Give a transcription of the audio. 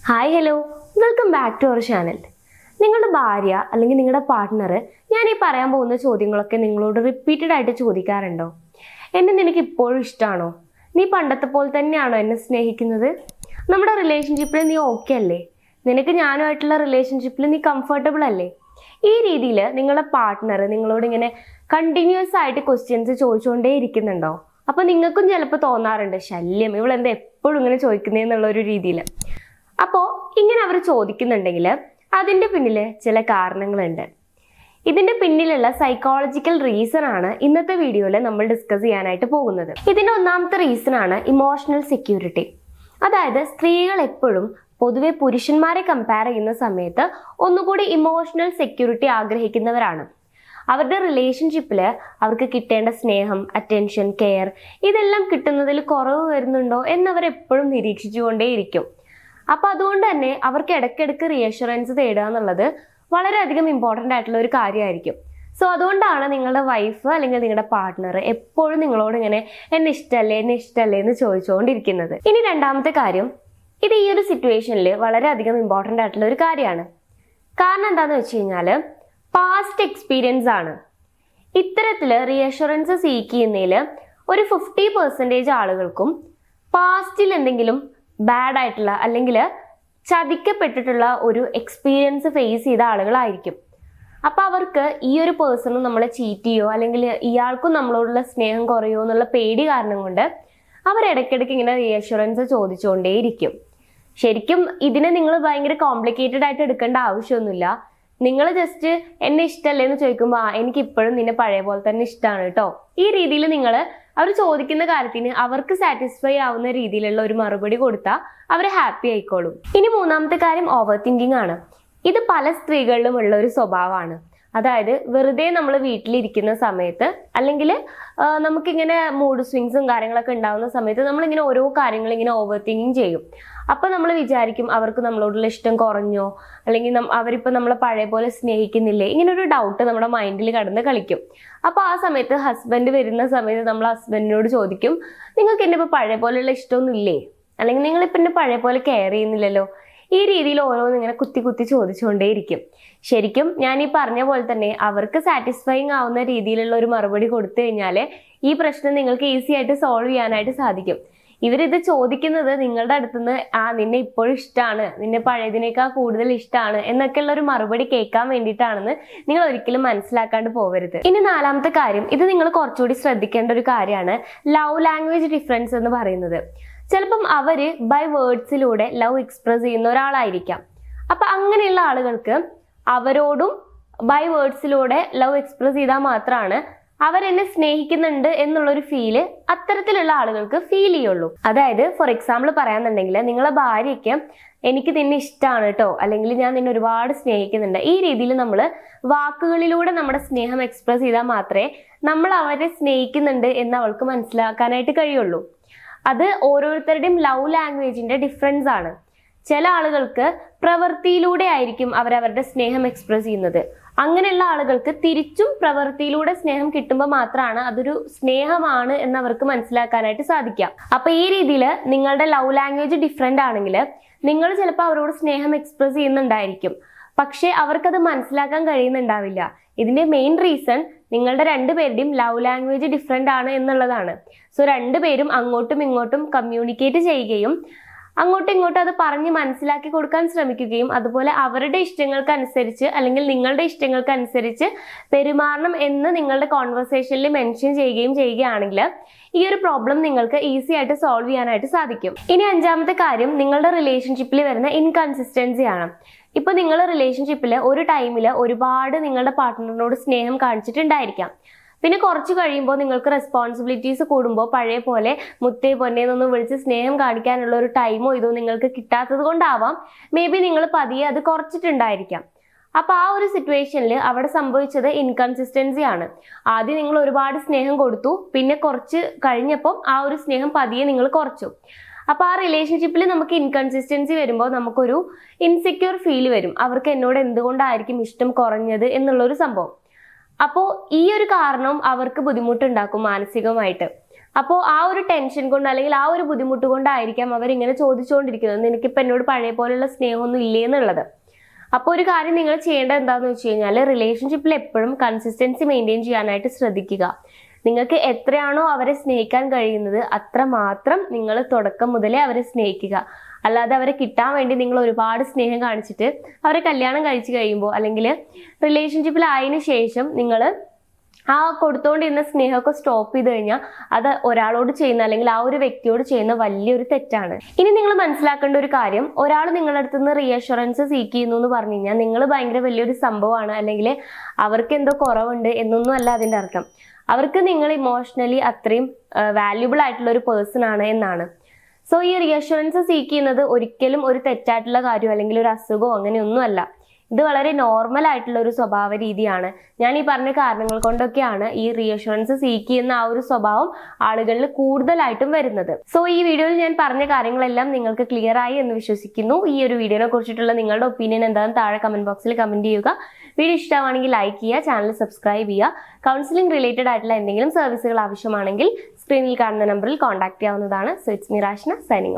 Hi hello welcome back to our channel. നിങ്ങളുടെ ഭാര്യ അല്ലെങ്കിൽ നിങ്ങളുടെ പാർട്ട്ണർ ഞാൻ ഈ പറയാൻ പോകുന്ന ചോദ്യങ്ങളൊക്കെ നിങ്ങളോട് റിപ്പീറ്റഡ് ആയിട്ട് ചോദിക്കാറുണ്ടോ? എന്നെ നിനക്ക് ഇപ്പോഴും ഇഷ്ടമാണോ? നീ പണ്ടത്തെ പോലെ തന്നെയാണോ എന്നെ സ്നേഹിക്കുന്നത്? നമ്മുടെ റിലേഷൻഷിപ്പിൽ നീ ഓക്കെ അല്ലേ? നിനക്ക് ഞാനുമായിട്ടുള്ള റിലേഷൻഷിപ്പിൽ നീ കംഫർട്ടബിൾ അല്ലേ? ഈ രീതിയിൽ നിങ്ങളുടെ പാർട്ട്ണർ നിങ്ങളോട് ഇങ്ങനെ കണ്ടിന്യൂസ് ആയിട്ട് ക്വസ്റ്റ്യൻസ് ചോദിച്ചുകൊണ്ടേ ഇരിക്കുന്നുണ്ടോ? അപ്പൊ നിങ്ങൾക്കും ചിലപ്പോൾ തോന്നാറുണ്ട്, ശല്യം, ഇവളെന്താ എപ്പോഴും ഇങ്ങനെ ചോദിക്കുന്നതെന്നുള്ള ഒരു രീതിയിൽ. അപ്പോൾ ഇങ്ങനെ അവർ ചോദിക്കുന്നുണ്ടെങ്കിൽ അതിൻ്റെ പിന്നിൽ ചില കാരണങ്ങളുണ്ട്. ഇതിന്റെ പിന്നിലുള്ള സൈക്കോളജിക്കൽ റീസൺ ആണ് ഇന്നത്തെ വീഡിയോയിൽ നമ്മൾ ഡിസ്കസ് ചെയ്യാനായിട്ട് പോകുന്നത്. ഇതിന്റെ ഒന്നാമത്തെ റീസൺ ആണ് ഇമോഷണൽ സെക്യൂരിറ്റി. അതായത് സ്ത്രീകൾ എപ്പോഴും പൊതുവെ പുരുഷന്മാരെ കമ്പയർ ചെയ്യുന്ന സമയത്ത് ഒന്നുകൂടി ഇമോഷണൽ സെക്യൂരിറ്റി ആഗ്രഹിക്കുന്നവരാണ്. അവരുടെ റിലേഷൻഷിപ്പിൽ അവർക്ക് കിട്ടേണ്ട സ്നേഹം, അറ്റൻഷൻ, കെയർ ഇതെല്ലാം കിട്ടുന്നതിൽ കുറവ് വരുന്നുണ്ടോ എന്നവർ എപ്പോഴും നിരീക്ഷിച്ചുകൊണ്ടേയിരിക്കും. അപ്പൊ അതുകൊണ്ട് തന്നെ അവർക്ക് ഇടയ്ക്കിടയ്ക്ക് റീഅഷുറൻസ് തേടുക എന്നുള്ളത് വളരെയധികം ഇമ്പോർട്ടൻ്റ് ആയിട്ടുള്ള ഒരു കാര്യമായിരിക്കും. സോ അതുകൊണ്ടാണ് നിങ്ങളുടെ വൈഫ് അല്ലെങ്കിൽ നിങ്ങളുടെ പാർട്ട്ണർ എപ്പോഴും നിങ്ങളോട് ഇങ്ങനെ എന്നെ ഇഷ്ടമല്ലേ എന്ന് ചോദിച്ചുകൊണ്ടിരിക്കുന്നത്. ഇനി രണ്ടാമത്തെ കാര്യം, ഇത് ഈ ഒരു സിറ്റുവേഷനിൽ വളരെയധികം ഇമ്പോർട്ടൻ്റ് ആയിട്ടുള്ള ഒരു കാര്യമാണ്. കാരണം എന്താന്ന് വെച്ച് കഴിഞ്ഞാൽ പാസ്റ്റ് എക്സ്പീരിയൻസ് ആണ്. ഇത്തരത്തിൽ റീഅഷുറൻസ് സീക്ക് ചെയ്യുന്നതിൽ ഒരു 50% ആളുകൾക്കും പാസ്റ്റിൽ എന്തെങ്കിലും ബാഡ് ആയിട്ടുള്ള അല്ലെങ്കിൽ ചതിക്കപ്പെട്ടിട്ടുള്ള ഒരു എക്സ്പീരിയൻസ് ഫേസ് ചെയ്ത ആളുകളായിരിക്കും. അപ്പൊ അവർക്ക് ഈ ഒരു പേഴ്സണും നമ്മളെ ചീറ്റ് ചെയ്യോ അല്ലെങ്കിൽ ഇയാൾക്കും നമ്മളോടുള്ള സ്നേഹം കുറയോ എന്നുള്ള പേടി കാരണം കൊണ്ട് അവർ ഇടയ്ക്കിടയ്ക്ക് ഇങ്ങനെ റീഅഷുറൻസ് ചോദിച്ചുകൊണ്ടേയിരിക്കും. ശരിക്കും ഇതിനെ നിങ്ങൾ ഭയങ്കര കോംപ്ലിക്കേറ്റഡ് ആയിട്ട് എടുക്കേണ്ട ആവശ്യമൊന്നുമില്ല. നിങ്ങൾ ജസ്റ്റ് എന്നെ ഇഷ്ടമല്ലേ എന്ന് ചോദിക്കുമ്പോൾ എനിക്ക് ഇപ്പോഴും നിന്നെ പഴയ പോലെ തന്നെ ഇഷ്ടമാണ് കേട്ടോ, ഈ രീതിയിൽ നിങ്ങൾ അവർ ചോദിക്കുന്ന കാര്യത്തിന് അവർക്ക് സാറ്റിസ്ഫൈ ആവുന്ന രീതിയിലുള്ള ഒരു മറുപടി കൊടുത്താൽ അവർ ഹാപ്പി ആയിക്കോളും. ഇനി മൂന്നാമത്തെ കാര്യം ഓവർ തിങ്കിങ് ആണ്. ഇത് പല സ്ത്രീകളിലും ഉള്ള ഒരു സ്വഭാവമാണ്. അതായത് വെറുതെ നമ്മൾ വീട്ടിലിരിക്കുന്ന സമയത്ത് അല്ലെങ്കിൽ നമുക്കിങ്ങനെ മൂഡ് സ്വിങ്സും കാര്യങ്ങളൊക്കെ ഉണ്ടാകുന്ന സമയത്ത് നമ്മളിങ്ങനെ ഓരോ കാര്യങ്ങൾ ഇങ്ങനെ ഓവർ തിങ്കിങ് ചെയ്യും. അപ്പൊ നമ്മൾ വിചാരിക്കും അവർക്ക് നമ്മളോടുള്ള ഇഷ്ടം കുറഞ്ഞോ, അല്ലെങ്കിൽ അവരിപ്പോൾ നമ്മളെ പഴയ പോലെ സ്നേഹിക്കുന്നില്ലേ, ഇങ്ങനെ ഒരു ഡൗട്ട് നമ്മുടെ മൈൻഡിൽ കടന്ന് കളിക്കും. അപ്പൊ ആ സമയത്ത് ഹസ്ബൻഡ് വരുന്ന സമയത്ത് നമ്മൾ ഹസ്ബൻഡിനോട് ചോദിക്കും, നിങ്ങൾക്ക് എന്നെ ഇപ്പൊ പഴയ പോലെയുള്ള ഇഷ്ടമൊന്നും ഇല്ലേ, അല്ലെങ്കിൽ നിങ്ങളിപ്പോൾ എന്നെ പഴയ പോലെ കെയർ ചെയ്യുന്നില്ലല്ലോ. ഈ രീതിയിൽ ഓരോന്ന് ഇങ്ങനെ കുത്തി ചോദിച്ചുകൊണ്ടേയിരിക്കും. ശരിക്കും ഞാൻ ഈ പറഞ്ഞ പോലെ തന്നെ അവർക്ക് സാറ്റിസ്ഫൈങ് ആവുന്ന രീതിയിലുള്ള ഒരു മറുപടി കൊടുത്തു കഴിഞ്ഞാൽ ഈ പ്രശ്നം നിങ്ങൾക്ക് ഈസി ആയിട്ട് സോൾവ് ചെയ്യാനായിട്ട് സാധിക്കും. ഇവരിത് ചോദിക്കുന്നത് നിങ്ങളുടെ അടുത്തുനിന്ന് നിന്നെ ഇപ്പോഴും ഇഷ്ടമാണ്, നിന്നെ പഴയതിനേക്കാൾ കൂടുതൽ ഇഷ്ടമാണ് എന്നൊക്കെയുള്ള ഒരു മറുപടി കേൾക്കാൻ വേണ്ടിയിട്ടാണെന്ന് നിങ്ങൾ ഒരിക്കലും മനസ്സിലാക്കാണ്ട് പോകരുത്. ഇനി നാലാമത്തെ കാര്യം, ഇത് നിങ്ങൾ കുറച്ചുകൂടി ശ്രദ്ധിക്കേണ്ട ഒരു കാര്യമാണ് ലവ് ലാംഗ്വേജ് ഡിഫറൻസ് എന്ന് പറയുന്നത്. ചിലപ്പം അവര് ബൈ വേർഡ്സിലൂടെ ലവ് എക്സ്പ്രസ് ചെയ്യുന്ന ഒരാളായിരിക്കാം. അപ്പൊ അങ്ങനെയുള്ള ആളുകൾക്ക് അവരോടും ബൈ വേർഡ്സിലൂടെ ലവ് എക്സ്പ്രസ് ചെയ്താൽ മാത്രമാണ് അവരെന്നെ സ്നേഹിക്കുന്നുണ്ട് എന്നുള്ളൊരു ഫീല് അത്തരത്തിലുള്ള ആളുകൾക്ക് ഫീൽ ചെയ്യുള്ളൂ. അതായത് ഫോർ എക്സാമ്പിൾ പറയാന്നുണ്ടെങ്കിൽ നിങ്ങളെ ഭാര്യയ്ക്ക് എനിക്ക് നിന്നെ ഇഷ്ടമാണ് കേട്ടോ, അല്ലെങ്കിൽ ഞാൻ നിന്നെ ഒരുപാട് സ്നേഹിക്കുന്നുണ്ട്, ഈ രീതിയിൽ നമ്മൾ വാക്കുകളിലൂടെ നമ്മുടെ സ്നേഹം എക്സ്പ്രസ് ചെയ്താൽ മാത്രമേ നമ്മൾ അവരെ സ്നേഹിക്കുന്നുണ്ട് എന്ന് അവൾക്ക് മനസ്സിലാക്കാനായിട്ട് കഴിയുള്ളൂ. അത് ഓരോരുത്തരുടെയും ലവ് ലാംഗ്വേജിന്റെ ഡിഫറൻസ് ആണ്. ചില ആളുകൾക്ക് പ്രവൃത്തിയിലൂടെ ആയിരിക്കും അവരവരുടെ സ്നേഹം എക്സ്പ്രസ് ചെയ്യുന്നത്. അങ്ങനെയുള്ള ആളുകൾക്ക് തിരിച്ചും പ്രവൃത്തിയിലൂടെ സ്നേഹം കിട്ടുമ്പോൾ മാത്രമാണ് അതൊരു സ്നേഹമാണ് എന്ന് അവർക്ക് മനസ്സിലാക്കാനായിട്ട് സാധിക്കാം. അപ്പൊ ഈ രീതിയിൽ നിങ്ങളുടെ ലവ് ലാംഗ്വേജ് ഡിഫറെന്റ് ആണെങ്കിൽ നിങ്ങൾ ചിലപ്പോൾ അവരോട് സ്നേഹം എക്സ്പ്രസ് ചെയ്യുന്നുണ്ടായിരിക്കും, പക്ഷെ അവർക്കത് മനസ്സിലാക്കാൻ കഴിയുന്നുണ്ടാവില്ല. ഇതിന്റെ മെയിൻ റീസൺ നിങ്ങളുടെ രണ്ടുപേരുടെയും ലവ് ലാംഗ്വേജ് ഡിഫറെന്റ് ആണ് എന്നുള്ളതാണ്. സോ രണ്ടുപേരും അങ്ങോട്ടും ഇങ്ങോട്ടും കമ്മ്യൂണിക്കേറ്റ് ചെയ്യുകയും അങ്ങോട്ടും ഇങ്ങോട്ടും അത് പറഞ്ഞ് മനസ്സിലാക്കി കൊടുക്കാൻ ശ്രമിക്കുകയും അതുപോലെ അവരുടെ ഇഷ്ടങ്ങൾക്കനുസരിച്ച് അല്ലെങ്കിൽ നിങ്ങളുടെ ഇഷ്ടങ്ങൾക്കനുസരിച്ച് പെരുമാറണം എന്ന് നിങ്ങളുടെ കോൺവെർസേഷനിൽ മെൻഷൻ ചെയ്യുകയാണെങ്കിൽ ഈ ഒരു പ്രോബ്ലം നിങ്ങൾക്ക് ഈസി ആയിട്ട് സോൾവ് ചെയ്യാനായിട്ട് സാധിക്കും. ഇനി അഞ്ചാമത്തെ കാര്യം, നിങ്ങളുടെ റിലേഷൻഷിപ്പിൽ വരുന്ന ഇൻകൺസിസ്റ്റൻസി ആണ്. ഇപ്പൊ നിങ്ങൾ റിലേഷൻഷിപ്പിൽ ഒരു ടൈമിൽ ഒരുപാട് നിങ്ങളുടെ പാർട്ട്ണറിനോട് സ്നേഹം കാണിച്ചിട്ടുണ്ടായിരിക്കാം. പിന്നെ കുറച്ച് കഴിയുമ്പോൾ നിങ്ങൾക്ക് റെസ്പോൺസിബിലിറ്റീസ് കൂടുമ്പോൾ പഴയ പോലെ മുത്തേ പൊന്നേന്നൊന്നും വിളിച്ച് സ്നേഹം കാണിക്കാനുള്ള ഒരു ടൈമോ ഇതോ നിങ്ങൾക്ക് കിട്ടാത്തത് കൊണ്ടാവാം മേ ബി നിങ്ങൾ പതിയെ അത് കുറച്ചിട്ടുണ്ടായിരിക്കാം. അപ്പൊ ആ ഒരു സിറ്റുവേഷനിൽ അവിടെ സംഭവിച്ചത് ഇൻകൺസിസ്റ്റൻസി ആണ്. ആദ്യം നിങ്ങൾ ഒരുപാട് സ്നേഹം കൊടുത്തു, പിന്നെ കുറച്ച് കഴിഞ്ഞപ്പോൾ ആ ഒരു സ്നേഹം പതിയെ നിങ്ങൾ കുറച്ചു. അപ്പൊ ആ റിലേഷൻഷിപ്പിൽ നമുക്ക് ഇൻകൺസിസ്റ്റൻസി വരുമ്പോൾ നമുക്കൊരു ഇൻസെക്യൂർ ഫീൽ വരും, അവർക്ക് എന്നോട് എന്തുകൊണ്ടായിരിക്കും ഇഷ്ടം കുറഞ്ഞത് എന്നുള്ളൊരു സംഭവം. അപ്പോൾ ഈ ഒരു കാരണം അവർക്ക് ബുദ്ധിമുട്ടുണ്ടാക്കും മാനസികമായിട്ട്. അപ്പോൾ ആ ഒരു ടെൻഷൻ കൊണ്ട് അല്ലെങ്കിൽ ആ ഒരു ബുദ്ധിമുട്ട് കൊണ്ടായിരിക്കാം അവരിങ്ങനെ ചോദിച്ചുകൊണ്ടിരിക്കുന്നത്, നിനക്കിപ്പോൾ എന്നോട് പഴയ പോലെയുള്ള സ്നേഹമൊന്നും ഇല്ലേ എന്നുള്ളത്. അപ്പോൾ ഒരു കാര്യം നിങ്ങൾ ചെയ്യേണ്ടത് എന്താണെന്ന് വെച്ച് കഴിഞ്ഞാൽ, റിലേഷൻഷിപ്പിൽ എപ്പോഴും കൺസിസ്റ്റൻസി മെയിൻറ്റെയിൻ ചെയ്യാനായിട്ട് ശ്രദ്ധിക്കുക. നിങ്ങൾക്ക് എത്രയാണോ അവരെ സ്നേഹിക്കാൻ കഴിയുന്നത് അത്ര മാത്രം നിങ്ങൾ തുടക്കം മുതലേ അവരെ സ്നേഹിക്കുക. അല്ലാതെ അവരെ കിട്ടാൻ വേണ്ടി നിങ്ങൾ ഒരുപാട് സ്നേഹം കാണിച്ചിട്ട് അവരെ കല്യാണം കഴിച്ച് കഴിയുമ്പോൾ അല്ലെങ്കിൽ റിലേഷൻഷിപ്പിലായതിനു ശേഷം നിങ്ങൾ ആ കൊടുത്തോണ്ടിരുന്ന സ്നേഹമൊക്കെ സ്റ്റോപ്പ് ചെയ്ത് കഴിഞ്ഞാൽ അത് ഒരാളോട് ചെയ്യുന്ന അല്ലെങ്കിൽ ആ ഒരു വ്യക്തിയോട് ചെയ്യുന്ന വലിയൊരു തെറ്റാണ്. ഇനി നിങ്ങൾ മനസ്സിലാക്കേണ്ട ഒരു കാര്യം, ഒരാൾ നിങ്ങളുടെ അടുത്ത് നിന്ന് റീഅഷുറൻസ് സീക്ക് ചെയ്യുന്നു എന്ന് പറഞ്ഞു കഴിഞ്ഞാൽ നിങ്ങൾ ഭയങ്കര വലിയൊരു സംഭവമാണ് അല്ലെങ്കിൽ അവർക്ക് എന്തോ കുറവുണ്ട് എന്നൊന്നും അല്ല അതിൻ്റെ അർത്ഥം. അവർക്ക് നിങ്ങൾ ഇമോഷണലി അത്രയും വാല്യുബിൾ ആയിട്ടുള്ള ഒരു പേഴ്സൺ ആണ് എന്നാണ്. സോ ഈ റീഅഷുറൻസ് സീക്ക് ചെയ്യുന്നത് ഒരിക്കലും ഒരു തെറ്റായിട്ടുള്ള കാര്യം അല്ലെങ്കിൽ ഒരു അസുഖമോ അങ്ങനെയൊന്നും അല്ല. ഇത് വളരെ നോർമൽ ആയിട്ടുള്ള ഒരു സ്വഭാവ രീതിയാണ്. ഞാൻ ഈ പറഞ്ഞ കാരണങ്ങൾ കൊണ്ടൊക്കെയാണ് ഈ റീഅഷുറൻസ് സീക്ക് ചെയ്യുന്ന ആ ഒരു സ്വഭാവം ആളുകളിൽ കൂടുതലായിട്ടും വരുന്നത്. സോ ഈ വീഡിയോയിൽ ഞാൻ പറഞ്ഞ കാര്യങ്ങളെല്ലാം നിങ്ങൾക്ക് ക്ലിയർ ആയി എന്ന് വിശ്വസിക്കുന്നു. ഈ ഒരു വീഡിയോനെ കുറിച്ചിട്ടുള്ള നിങ്ങളുടെ ഒപ്പീനിയൻ എന്താണെന്ന് താഴെ കമന്റ് ബോക്സിൽ കമന്റ് ചെയ്യുക. വീഡിയോ ഇഷ്ടമാണെങ്കിൽ ലൈക്ക് ചെയ്യുക, ചാനൽ സബ്സ്ക്രൈബ് ചെയ്യുക. കൗൺസിലിംഗ് റിലേറ്റഡ് ആയിട്ടുള്ള എന്തെങ്കിലും സർവീസുകൾ ആവശ്യമാണെങ്കിൽ സ്ക്രീനിൽ കാണുന്ന നമ്പറിൽ കോൺടാക്ട് ചെയ്യാവുന്നതാണ്. So it's me Rashna signing of.